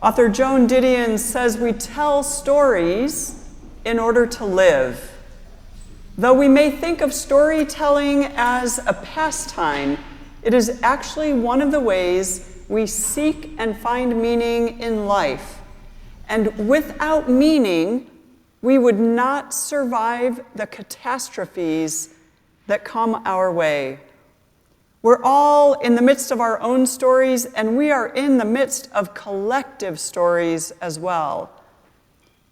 Author Joan Didion says we tell stories in order to live. Though we may think of storytelling as a pastime, it is actually one of the ways we seek and find meaning in life. And without meaning, we would not survive the catastrophes that come our way. We're all in the midst of our own stories, and we are in the midst of collective stories as well.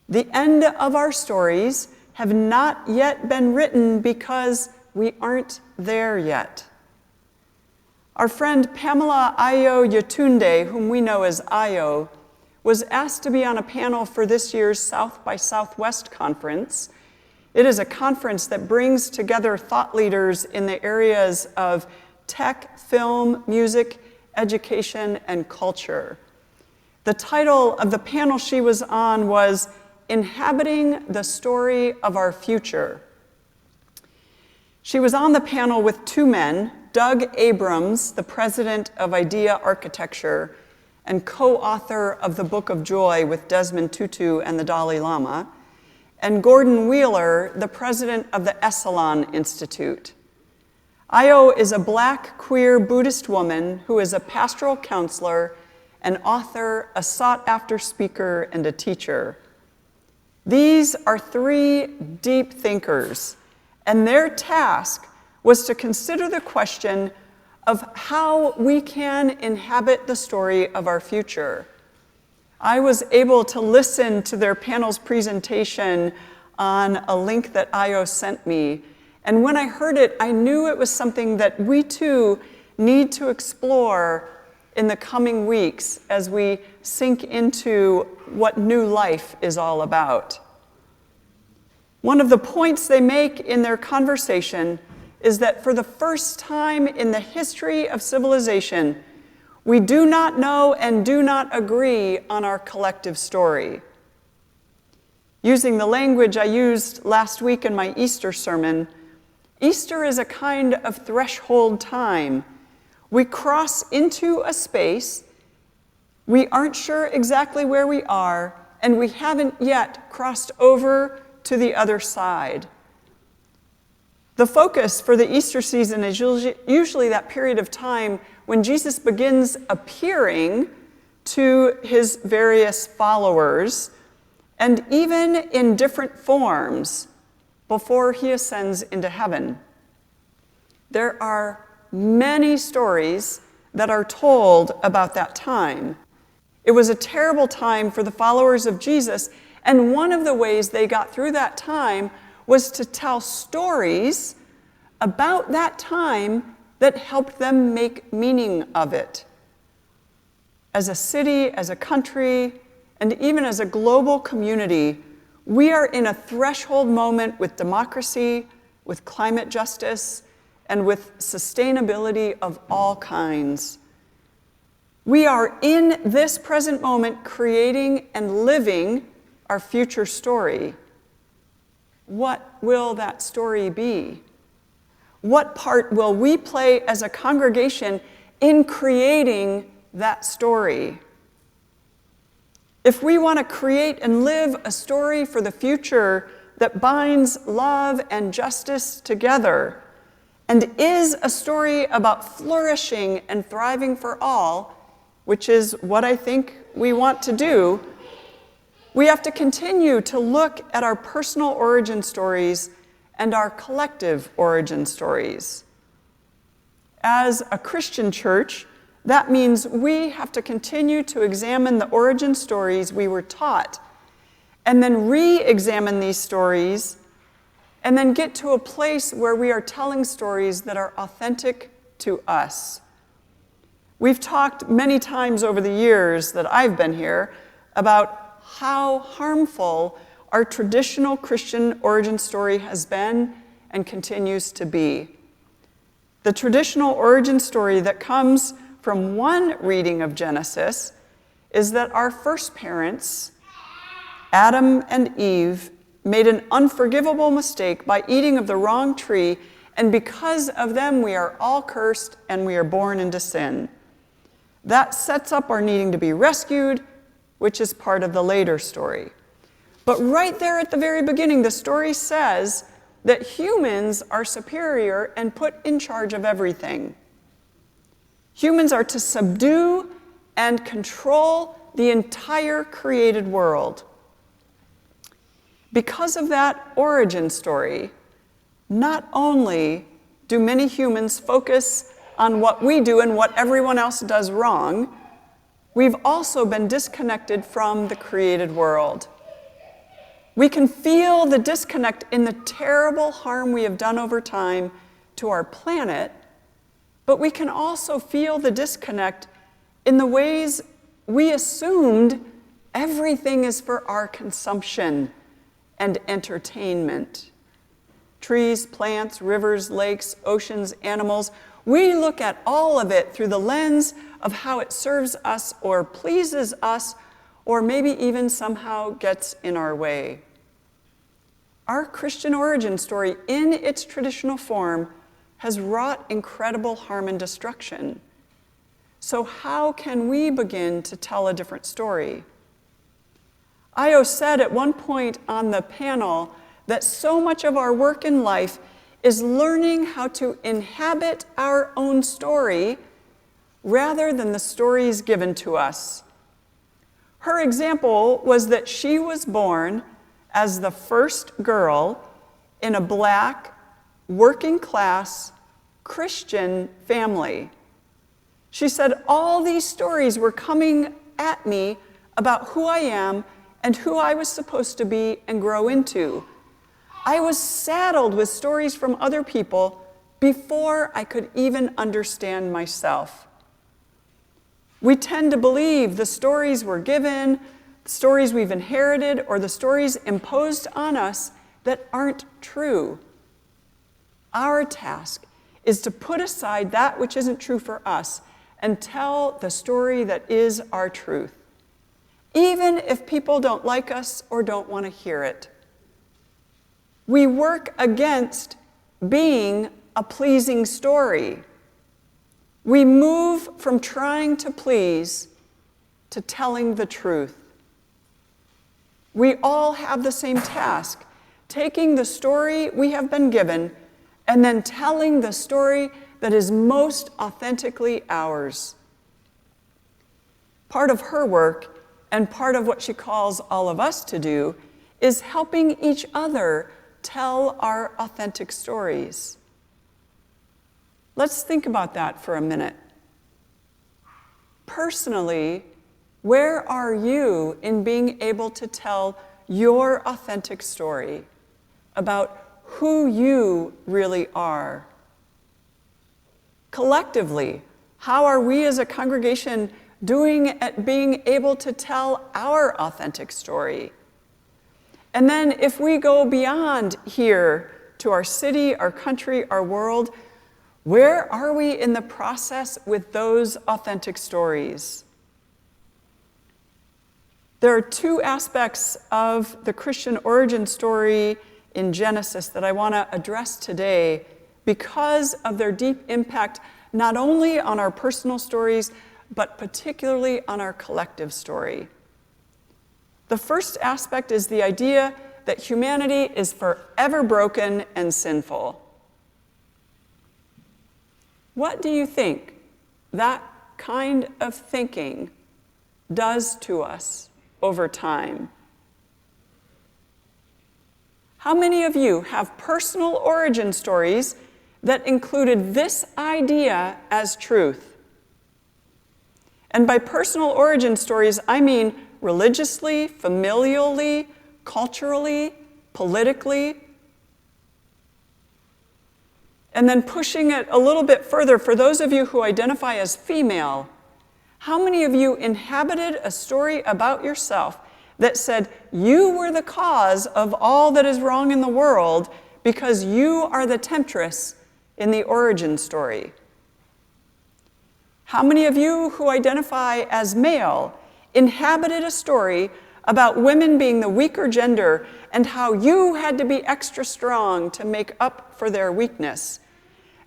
The end of our stories have not yet been written because we aren't there yet. Our friend Pamela Ayo Yetunde, whom we know as Ayo, was asked to be on a panel for this year's South by Southwest conference. It is a conference that brings together thought leaders in the areas of tech, film, music, education, and culture. The title of the panel she was on was Inhabiting the Story of Our Future. She was on the panel with two men, Doug Abrams, the president of IDEA Architecture and co-author of the Book of Joy with Desmond Tutu and the Dalai Lama, and Gordon Wheeler, the president of the Esalen Institute. Ayo is a Black queer Buddhist woman who is a pastoral counselor, an author, a sought-after speaker, and a teacher. These are three deep thinkers, and their task was to consider the question of how we can inhabit the story of our future. I was able to listen to their panel's presentation on a link that Ayo sent me. And when I heard it, I knew it was something that we too need to explore in the coming weeks as we sink into what new life is all about. One of the points they make in their conversation is that for the first time in the history of civilization, we do not know and do not agree on our collective story. Using the language I used last week in my Easter sermon, Easter is a kind of threshold time. We cross into a space, we aren't sure exactly where we are, and we haven't yet crossed over to the other side. The focus for the Easter season is usually that period of time when Jesus begins appearing to his various followers, and even in different forms, before he ascends into heaven. There are many stories that are told about that time. It was a terrible time for the followers of Jesus, and one of the ways they got through that time was to tell stories about that time that helped them make meaning of it. As a city, as a country, and even as a global community, we are in a threshold moment with democracy, with climate justice, and with sustainability of all kinds. We are in this present moment creating and living our future story. What will that story be? What part will we play as a congregation in creating that story? If we want to create and live a story for the future that binds love and justice together, and is a story about flourishing and thriving for all, which is what I think we want to do, we have to continue to look at our personal origin stories and our collective origin stories. As a Christian church, that means we have to continue to examine the origin stories we were taught, and then re-examine these stories, and then get to a place where we are telling stories that are authentic to us. We've talked many times over the years that I've been here about how harmful our traditional Christian origin story has been and continues to be. The traditional origin story that comes from one reading of Genesis is that our first parents, Adam and Eve, made an unforgivable mistake by eating of the wrong tree, and because of them we are all cursed and we are born into sin. That sets up our needing to be rescued, which is part of the later story. But right there at the very beginning, the story says that humans are superior and put in charge of everything. Humans are to subdue and control the entire created world. Because of that origin story, not only do many humans focus on what we do and what everyone else does wrong, we've also been disconnected from the created world. We can feel the disconnect in the terrible harm we have done over time to our planet, but we can also feel the disconnect in the ways we assumed everything is for our consumption and entertainment. Trees, plants, rivers, lakes, oceans, animals. We look at all of it through the lens of how it serves us or pleases us, or maybe even somehow gets in our way. Our Christian origin story, in its traditional form, has wrought incredible harm and destruction. So how can we begin to tell a different story? Io said at one point on the panel that so much of our work in life is learning how to inhabit our own story rather than the stories given to us. Her example was that she was born as the first girl in a Black, working-class, Christian family. She said all these stories were coming at me about who I am and who I was supposed to be and grow into. I was saddled with stories from other people before I could even understand myself. We tend to believe the stories we're given, the stories we've inherited, or the stories imposed on us that aren't true. Our task is to put aside that which isn't true for us and tell the story that is our truth, even if people don't like us or don't want to hear it. We work against being a pleasing story. We move from trying to please to telling the truth. We all have the same task, taking the story we have been given and then telling the story that is most authentically ours. Part of her work, and part of what she calls all of us to do, is helping each other tell our authentic stories. Let's think about that for a minute. Personally, where are you in being able to tell your authentic story about who you really are? Collectively, how are we as a congregation doing at being able to tell our authentic story? And then if we go beyond here to our city, our country, our world, where are we in the process with those authentic stories? There are two aspects of the Christian origin story in Genesis that I want to address today because of their deep impact not only on our personal stories, but particularly on our collective story. The first aspect is the idea that humanity is forever broken and sinful. What do you think that kind of thinking does to us over time? How many of you have personal origin stories that included this idea as truth? And by personal origin stories, I mean religiously, familially, culturally, politically. And then pushing it a little bit further, for those of you who identify as female, how many of you inhabited a story about yourself that said you were the cause of all that is wrong in the world because you are the temptress in the origin story? How many of you who identify as male inhabited a story about women being the weaker gender and how you had to be extra strong to make up for their weakness?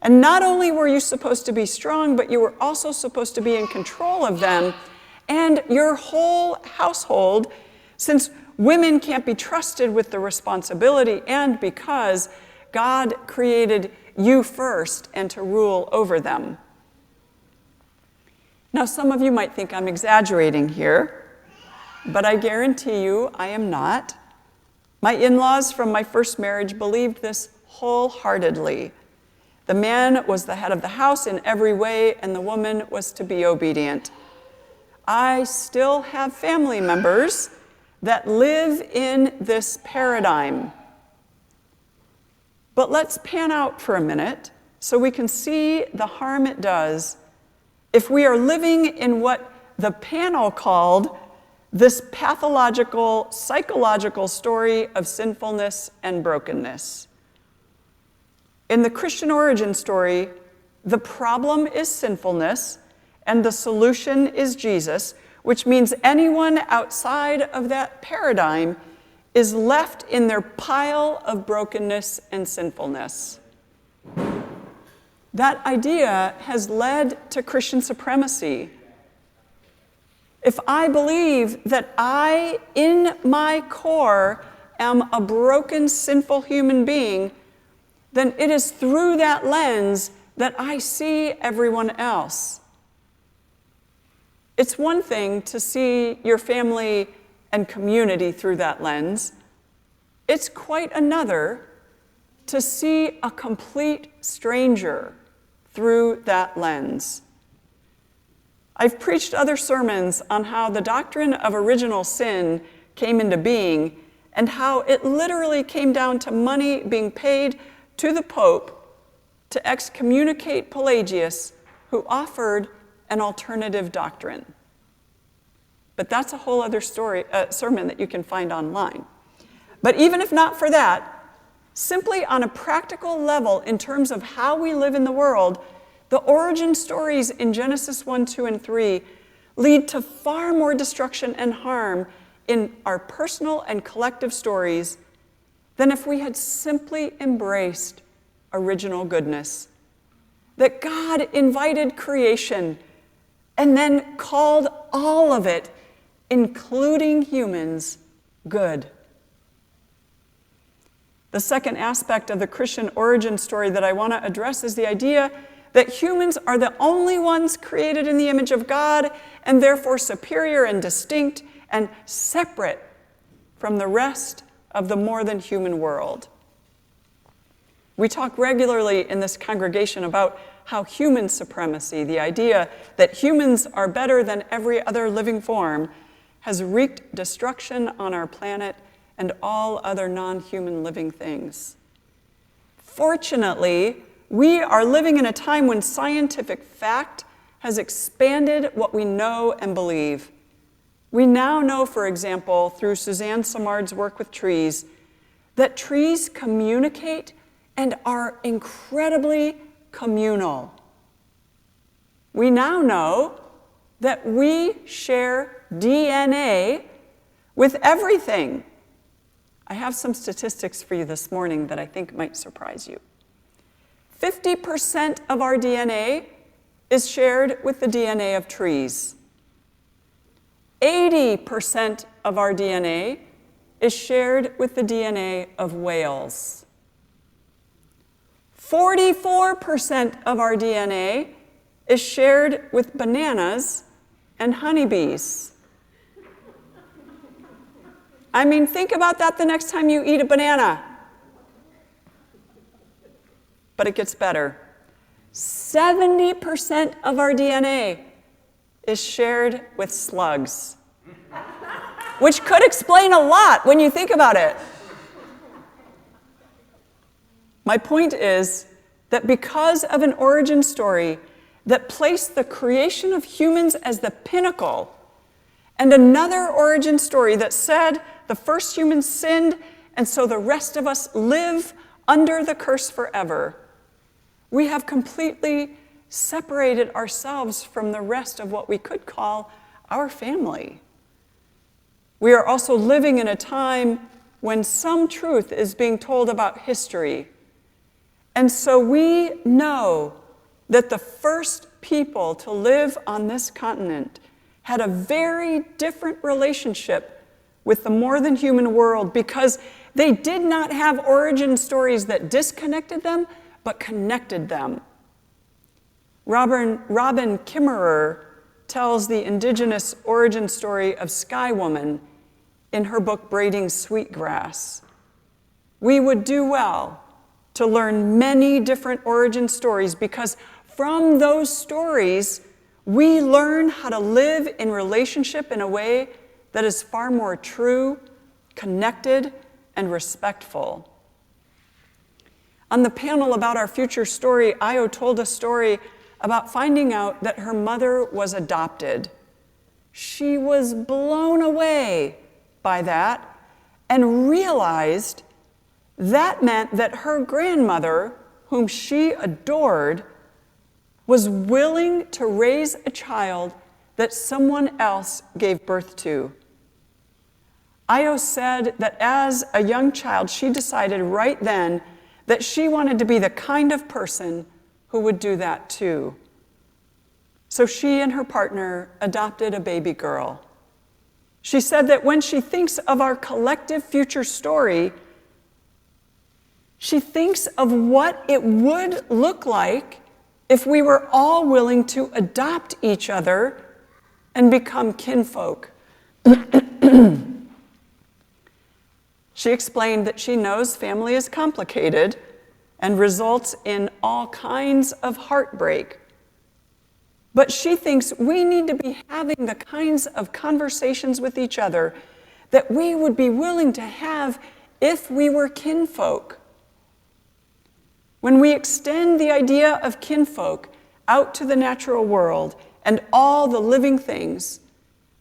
And not only were you supposed to be strong, but you were also supposed to be in control of them and your whole household, since women can't be trusted with the responsibility and because God created you first and to rule over them. Now, some of you might think I'm exaggerating here, but I guarantee you I am not. My in-laws from my first marriage believed this wholeheartedly. The man was the head of the house in every way, and the woman was to be obedient. I still have family members that live in this paradigm. But let's pan out for a minute so we can see the harm it does if we are living in what the panel called this pathological, psychological story of sinfulness and brokenness. In the Christian origin story, the problem is sinfulness and the solution is Jesus, which means anyone outside of that paradigm is left in their pile of brokenness and sinfulness. That idea has led to Christian supremacy. If I believe that I, in my core, am a broken, sinful human being, then it is through that lens that I see everyone else. It's one thing to see your family and community through that lens. It's quite another to see a complete stranger through that lens. I've preached other sermons on how the doctrine of original sin came into being and how it literally came down to money being paid to the Pope to excommunicate Pelagius, who offered an alternative doctrine. But that's a whole other story, sermon that you can find online. But even if not for that, simply on a practical level in terms of how we live in the world, the origin stories in Genesis 1, 2, and 3 lead to far more destruction and harm in our personal and collective stories than if we had simply embraced original goodness. That God invited creation and then called all of it, including humans, good. The second aspect of the Christian origin story that I want to address is the idea that humans are the only ones created in the image of God and therefore superior and distinct and separate from the rest of the more than human world. We talk regularly in this congregation about how human supremacy, the idea that humans are better than every other living form, has wreaked destruction on our planet and all other non-human living things. Fortunately, we are living in a time when scientific fact has expanded what we know and believe. We now know, for example, through Suzanne Simard's work with trees, that trees communicate and are incredibly communal. We now know that we share DNA with everything. I have some statistics for you this morning that I think might surprise you. 50% of our DNA is shared with the DNA of trees. 80% of our DNA is shared with the DNA of whales. 44% of our DNA is shared with bananas and honeybees. I mean, think about that the next time you eat a banana. But it gets better. 70% of our DNA is shared with slugs, which could explain a lot when you think about it. My point is that because of an origin story that placed the creation of humans as the pinnacle, and another origin story that said the first humans sinned, and so the rest of us live under the curse forever, we have completely separated ourselves from the rest of what we could call our family. We are also living in a time when some truth is being told about history. And so we know that the first people to live on this continent had a very different relationship with the more than human world because they did not have origin stories that disconnected them, but connected them. Robin Kimmerer tells the indigenous origin story of Sky Woman in her book Braiding Sweetgrass. We would do well to learn many different origin stories because from those stories, we learn how to live in relationship in a way that is far more true, connected, and respectful. On the panel about our future story, Io told a story about finding out that her mother was adopted. She was blown away by that and realized that meant that her grandmother, whom she adored, was willing to raise a child that someone else gave birth to. Io said that as a young child, she decided right then that she wanted to be the kind of person who would do that too. So she and her partner adopted a baby girl. She said that when she thinks of our collective future story, she thinks of what it would look like if we were all willing to adopt each other and become kinfolk. She explained that she knows family is complicated and results in all kinds of heartbreak. But she thinks we need to be having the kinds of conversations with each other that we would be willing to have if we were kinfolk. When we extend the idea of kinfolk out to the natural world and all the living things,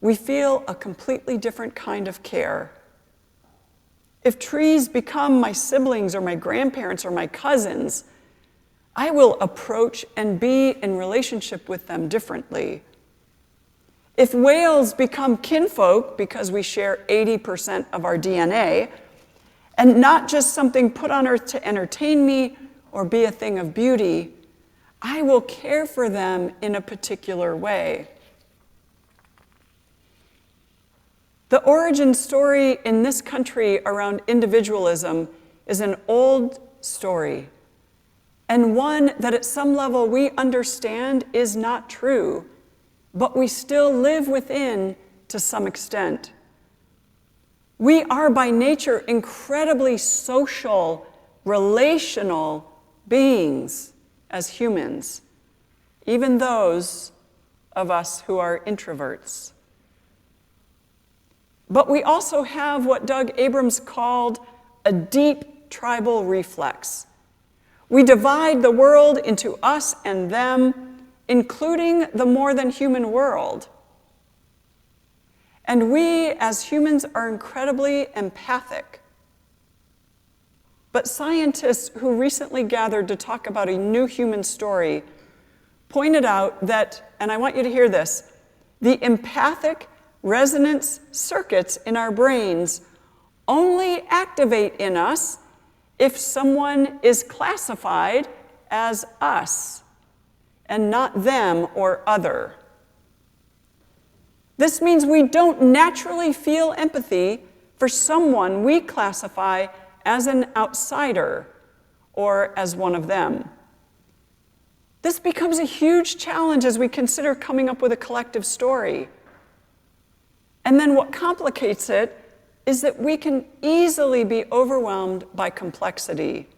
we feel a completely different kind of care. If trees become my siblings or my grandparents or my cousins, I will approach and be in relationship with them differently. If whales become kinfolk because we share 80% of our DNA, and not just something put on earth to entertain me or be a thing of beauty, I will care for them in a particular way. The origin story in this country around individualism is an old story, and one that at some level we understand is not true, but we still live within to some extent. We are by nature incredibly social, relational beings as humans, even those of us who are introverts. But we also have what Doug Abrams called a deep tribal reflex. We divide the world into us and them, including the more than human world. And we as humans are incredibly empathic. But scientists who recently gathered to talk about a new human story pointed out that, and I want you to hear this, the empathic resonance circuits in our brains only activate in us if someone is classified as us and not them or other. This means we don't naturally feel empathy for someone we classify as an outsider or as one of them. This becomes a huge challenge as we consider coming up with a collective story. And then what complicates it is that we can easily be overwhelmed by complexity.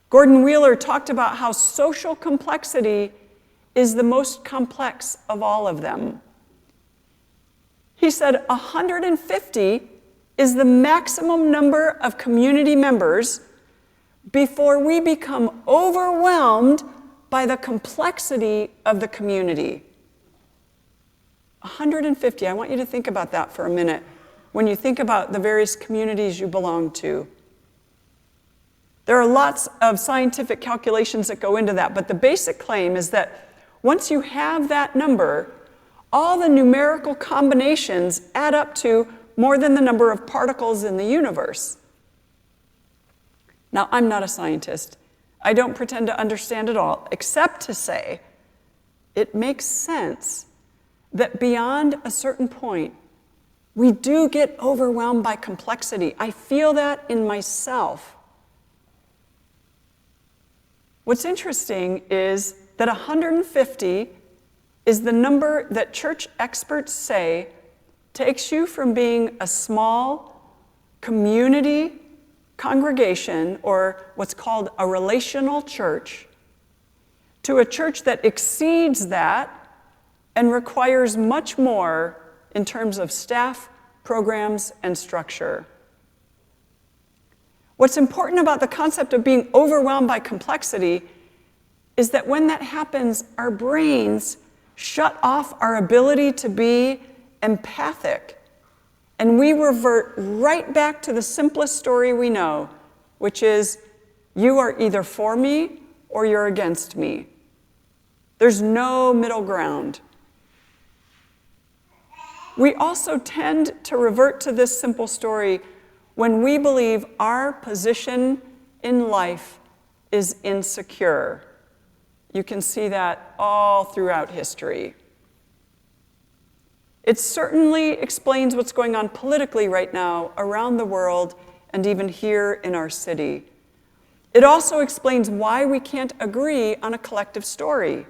Gordon Wheeler talked about how social complexity is the most complex of all of them. He said 150 is the maximum number of community members before we become overwhelmed by the complexity of the community. 150, I want you to think about that for a minute when you think about the various communities you belong to. There are lots of scientific calculations that go into that, but the basic claim is that once you have that number, all the numerical combinations add up to more than the number of particles in the universe. Now, I'm not a scientist. I don't pretend to understand it all, except to say it makes sense that beyond a certain point, we do get overwhelmed by complexity. I feel that in myself. What's interesting is that 150 is the number that church experts say takes you from being a small community congregation, or what's called a relational church, to a church that exceeds that and requires much more in terms of staff, programs, and structure. What's important about the concept of being overwhelmed by complexity is that when that happens, our brains shut off our ability to be empathic, and we revert right back to the simplest story we know, which is, you are either for me or you're against me. There's no middle ground. We also tend to revert to this simple story when we believe our position in life is insecure. You can see that all throughout history. It certainly explains what's going on politically right now around the world and even here in our city. It also explains why we can't agree on a collective story.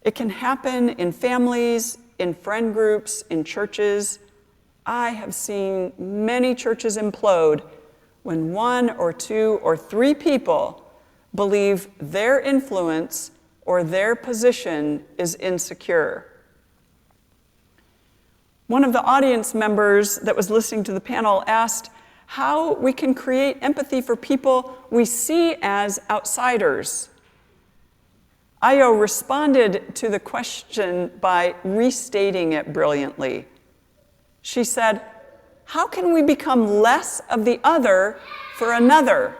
It can happen in families, in friend groups, in churches. I have seen many churches implode when 1 or 2 or 3 people believe their influence or their position is insecure. One of the audience members that was listening to the panel asked how we can create empathy for people we see as outsiders. Io responded to the question by restating it brilliantly. She said, how can we become less of the other for another?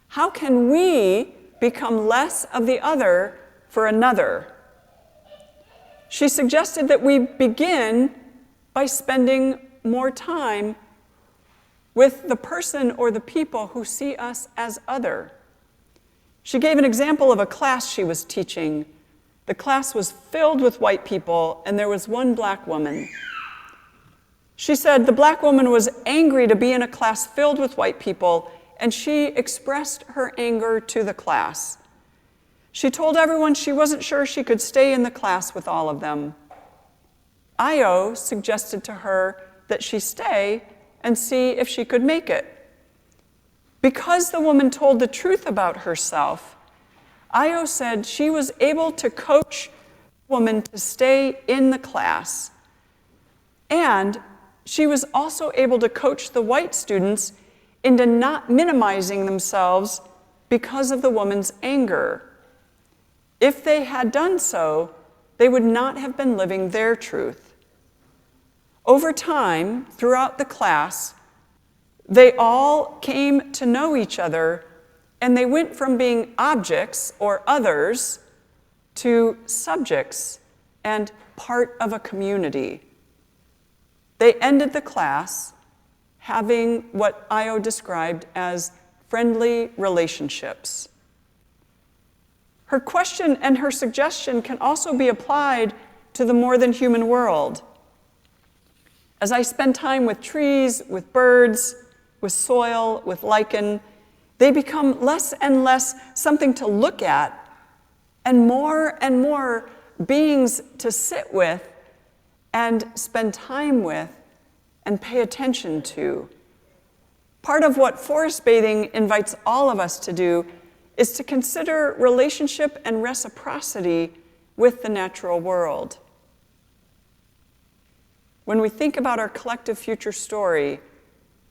How can we become less of the other for another? She suggested that we begin by spending more time with the person or the people who see us as other. She gave an example of a class she was teaching. The class was filled with white people, and there was one black woman. She said the black woman was angry to be in a class filled with white people, and she expressed her anger to the class. She told everyone she wasn't sure she could stay in the class with all of them. Io suggested to her that she stay and see if she could make it. Because the woman told the truth about herself, Io said she was able to coach the woman to stay in the class. And she was also able to coach the white students into not minimizing themselves because of the woman's anger. If they had done so, they would not have been living their truth. Over time, throughout the class, they all came to know each other, and they went from being objects or others to subjects and part of a community. They ended the class having what Io described as friendly relationships. Her question and her suggestion can also be applied to the more than human world. As I spend time with trees, with birds, with soil, with lichen, they become less and less something to look at and more beings to sit with and spend time with and pay attention to. Part of what forest bathing invites all of us to do is to consider relationship and reciprocity with the natural world. When we think about our collective future story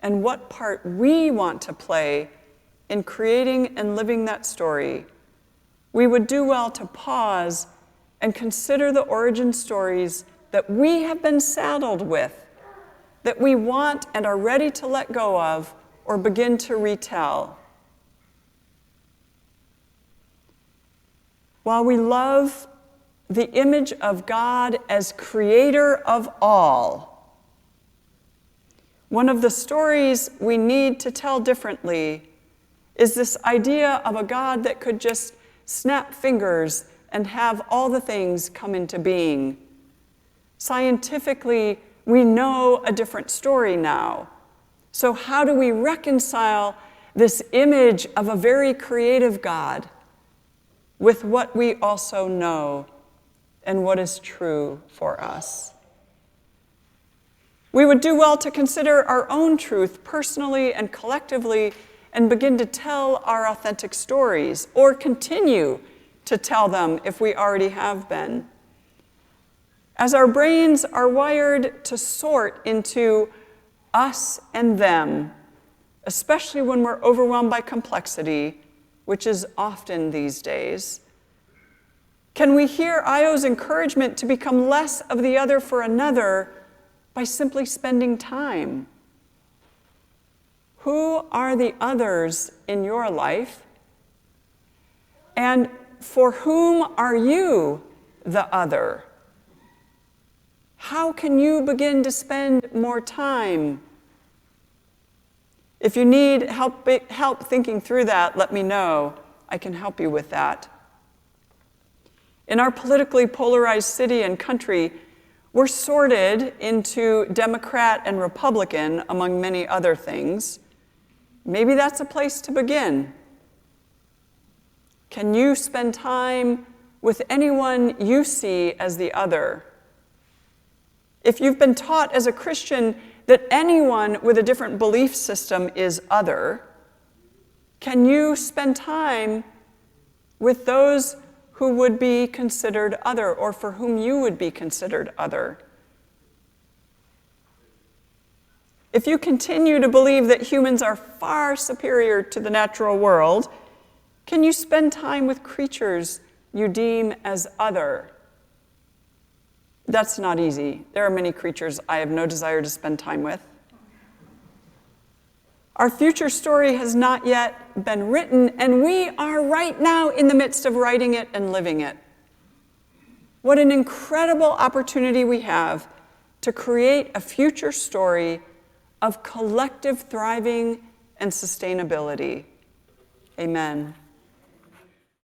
and what part we want to play in creating and living that story, we would do well to pause and consider the origin stories that we have been saddled with, that we want and are ready to let go of or begin to retell. While we love the image of God as creator of all, one of the stories we need to tell differently is this idea of a God that could just snap fingers and have all the things come into being. Scientifically, we know a different story now. So how do we reconcile this image of a very creative God with what we also know and what is true for us? We would do well to consider our own truth personally and collectively and begin to tell our authentic stories, or continue to tell them if we already have been. As our brains are wired to sort into us and them, especially when we're overwhelmed by complexity, which is often these days, can we hear Io's encouragement to become less of the other for another by simply spending time? Who are the others in your life? And for whom are you the other? How can you begin to spend more time? If you need help thinking through that, let me know. I can help you with that. In our politically polarized city and country, we're sorted into Democrat and Republican, among many other things. Maybe that's a place to begin. Can you spend time with anyone you see as the other? If you've been taught as a Christian that anyone with a different belief system is other, can you spend time with those who would be considered other, or for whom you would be considered other? If you continue to believe that humans are far superior to the natural world, can you spend time with creatures you deem as other? That's not easy. There are many creatures I have no desire to spend time with. Our future story has not yet been written, and we are right now in the midst of writing it and living it. What an incredible opportunity we have to create a future story of collective thriving and sustainability. Amen.